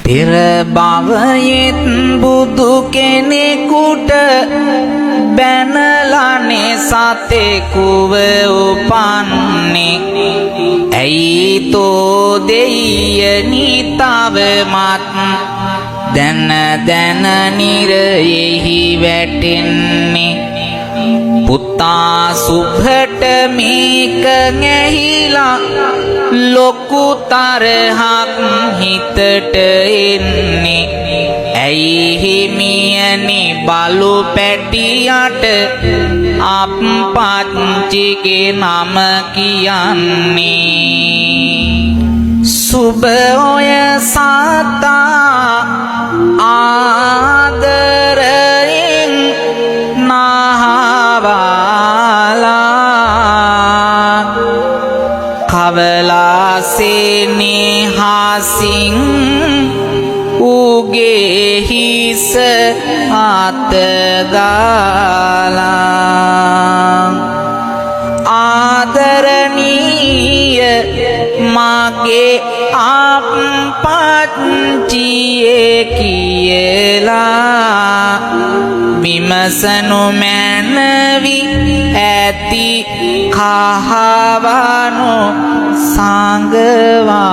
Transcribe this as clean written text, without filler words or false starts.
පෙර භවයෙත් බුදු කෙනෙකුට බැනලානේ සතෙකුව උපන්නේ. ඇයි තෝ දෙයියනි තවමත් දැන දැන නිරයෙහි වැටෙන්නේ. පුතා සුභට මේක ඇහිලා ලොකු තරහක් හිතට එන්නේ. ඇයි හිමියනි බලු පැටියට අප්පච්චිගේ නම කියන්නේ. සුභ ඔය සතා ආදරයෙන් නහවාලා කවලාසේනේ හසින් උගේ හිස අතගාලා. ආදරණීය මගේ අප්පච්චියේ කියලා විමසනු මැනවි ඇති කහවණු සංගවාලා.